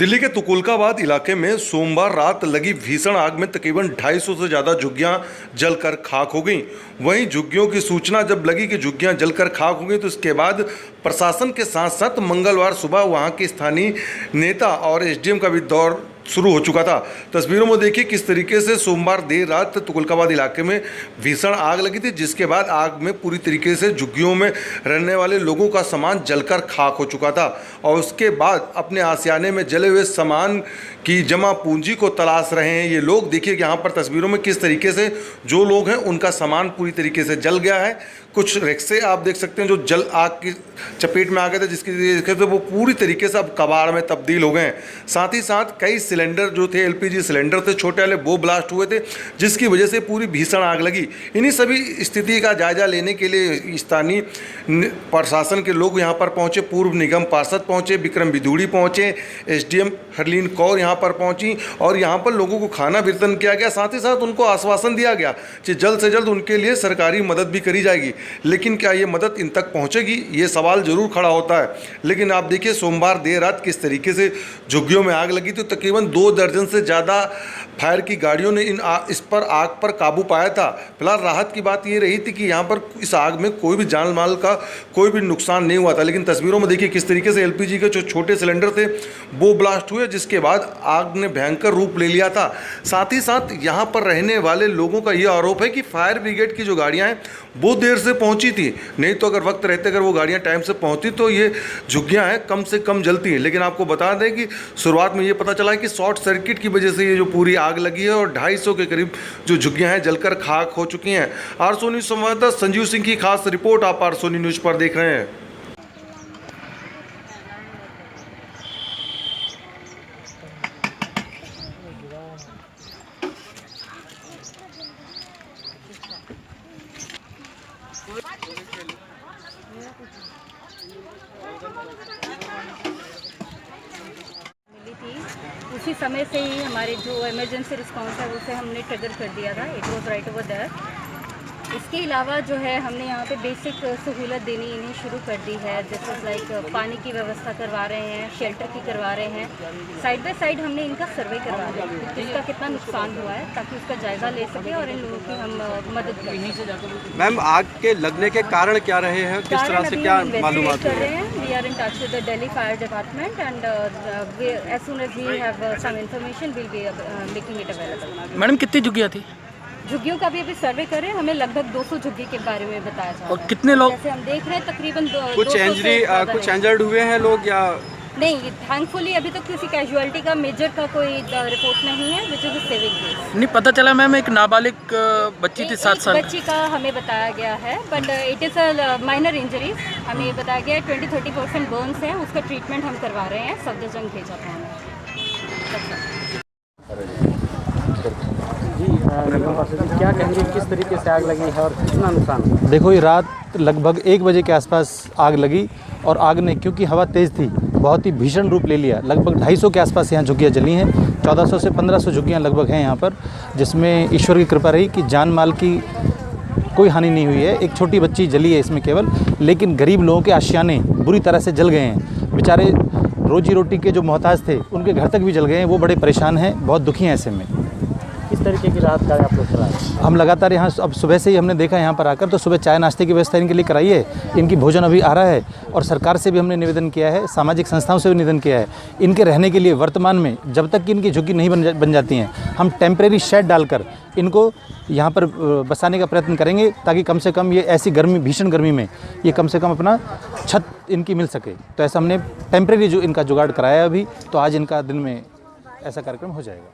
दिल्ली के तुकुलकाबाद इलाके में सोमवार रात लगी भीषण आग में तकरीबन 250 से ज़्यादा झुग्गियां जलकर खाक हो गईं। वहीं झुग्गियों की सूचना जब लगी कि झुग्गियां जलकर खाक हो गई तो इसके बाद प्रशासन के साथ साथ मंगलवार सुबह वहां के स्थानीय नेता और एसडीएम का भी दौर शुरू हो चुका था। तस्वीरों में देखिए किस तरीके से सोमवार देर रात तुकुलकाबाद इलाके में भीषण आग लगी थी, जिसके बाद आग में पूरी तरीके से झुग्गियों में रहने वाले लोगों का सामान जलकर खाक हो चुका था। और उसके बाद अपने आशियाने में जले हुए सामान की जमा पूंजी को तलाश रहे हैं ये लोग। देखिए यहाँ पर तस्वीरों में किस तरीके से जो लोग हैं उनका सामान पूरी तरीके से जल गया है। कुछ रिक्शे आप देख सकते हैं जो जल आग की चपेट में आ गए थे, जिसकी देखे तो वो पूरी तरीके से अब कबाड़ में तब्दील हो गए हैं। साथ ही साथ कई सिलेंडर जो थे एलपीजी सिलेंडर थे छोटे वाले, वो ब्लास्ट हुए थे, जिसकी वजह से पूरी भीषण आग लगी। इन्हीं सभी स्थिति का जायजा लेने के लिए स्थानीय प्रशासन के लोग यहाँ पर पहुँचे। पूर्व निगम पार्षद पहुँचे, विक्रम बिधूड़ी पहुँचे, एसडीएम हरलीन कौर यहाँ पर पहुँची और यहाँ पर लोगों को खाना वितरण किया गया। साथ ही साथ उनको आश्वासन दिया गया कि जल्द से जल्द उनके लिए सरकारी मदद भी करी जाएगी। लेकिन क्या ये मदद इन तक पहुंचेगी, ये सवाल जरूर खड़ा होता है। लेकिन आप देखिए सोमवार देर रात किस तरीके से झुग्गियों में आग लगी, तो तकरीबन 2 दर्जन से ज़्यादा फायर की गाड़ियों ने इस पर आग पर काबू पाया था। फिलहाल राहत की बात ये रही थी कि यहाँ पर इस आग में कोई भी जान माल का कोई भी नुकसान नहीं हुआ था। लेकिन तस्वीरों में देखिए किस तरीके से एलपीजी के जो छोटे सिलेंडर थे वो ब्लास्ट हुए, जिसके बाद आग ने भयंकर रूप ले लिया था। साथ ही साथ यहाँ पर रहने वाले लोगों का ये आरोप है कि फायर ब्रिगेड की जो गाड़ियाँ हैं वो देर से पहुँची थी, नहीं तो अगर वक्त रहते अगर वो गाड़ियाँ टाइम से पहुँचती तो ये झुग्गियाँ हैं कम से कम जलती हैं। लेकिन आपको बता दें कि शुरुआत में ये पता चला कि शॉर्ट सर्किट की वजह से ये जो पूरी आग लगी है और 250 के करीब जो झुग्गियां हैं जलकर खाक हो चुकी हैं। आरसो न्यूज संवाददाता संजीव सिंह की खास रिपोर्ट आप आरसो न्यूज पर देख रहे हैं। उसी समय से ही हमारे जो इमरजेंसी रिस्पांस है उसे हमने ट्रिगर कर दिया था। It was right over there. इसके अलावा जो है हमने यहाँ पे बेसिक सहूलत देनी इन्हें शुरू कर दी है। जैसे लाइक पानी की व्यवस्था करवा रहे हैं, शेल्टर की करवा रहे हैं, साइड बाय साइड हमने इनका सर्वे करवा दिया कि इसका कितना नुकसान हुआ है, ताकि उसका जायज़ा ले सके और इन लोगों की हम मदद करें। मैम, आग के लगने के कारण क्या रहे हैं, किस तरह से क्या मालूमात कर रहे हैं? We are in touch with the Delhi fire department and as soon as we have some information will be making it available. Madam कितनी झुग्गियाँ थी? झुग्गियों का भी अभी सर्वे करें, हमें लगभग 200 झुग्गी के बारे में बताया जा रहा है। और कितने लोग? जैसे हम देख रहे हैं तकरीबन कुछ इंजर्ड हुए हैं लोग या नहीं? थैंकफुली अभी तक किसी कैजुअलिटी का मेजर का कोई रिपोर्ट नहीं है, which is a saving case. नहीं पता चला मैम, एक नाबालिग बच्ची थी 7 साल। बच्ची का हमें बताया गया है, but it is a minor injuries. हमें बताया गया है 20-30% बर्न्स हैं, उसका ट्रीटमेंट हम करवा रहे हैं। सफदरजंग भेजा था हमें। क्या कहेंगे, किस तरीके से आग लगी है और कितना नुकसान? देखो, ये रात लगभग 1 बजे के आसपास आग लगी और आग ने, क्योंकि हवा तेज़ थी, बहुत ही भीषण रूप ले लिया। लगभग 250 के आसपास यहाँ झुग्गियाँ जली हैं। 1400 से 1500 झुग्गियाँ लगभग हैं यहाँ पर, जिसमें ईश्वर की कृपा रही कि जान माल की कोई हानि नहीं हुई है। एक छोटी बच्ची जली है इसमें केवल, लेकिन गरीब लोगों के आशियाने बुरी तरह से जल गए हैं। बेचारे रोजी रोटी के जो मोहताज थे उनके घर तक भी जल गए हैं, वो बड़े परेशान हैं, बहुत दुखी हैं ऐसे में। किस तरीके की राहत कार्य आप लोग करा रहे हैं? हम लगातार यहाँ, अब सुबह से ही हमने देखा यहाँ पर आकर, तो सुबह चाय नाश्ते की व्यवस्था इनके लिए कराई है। इनकी भोजन अभी आ रहा है और सरकार से भी हमने निवेदन किया है, सामाजिक संस्थाओं से भी निवेदन किया है। इनके रहने के लिए वर्तमान में जब तक कि इनकी झुग्गी नहीं बन जाती हैं, हम टेम्परेरी शेड डालकर इनको यहाँ पर बसाने का प्रयत्न करेंगे, ताकि कम से कम ये ऐसी गर्मी, भीषण गर्मी में ये कम से कम अपना छत इनकी मिल सके। तो ऐसा हमने टेम्परेरी जो इनका जुगाड़ कराया अभी, तो आज इनका दिन में ऐसा कार्यक्रम हो जाएगा।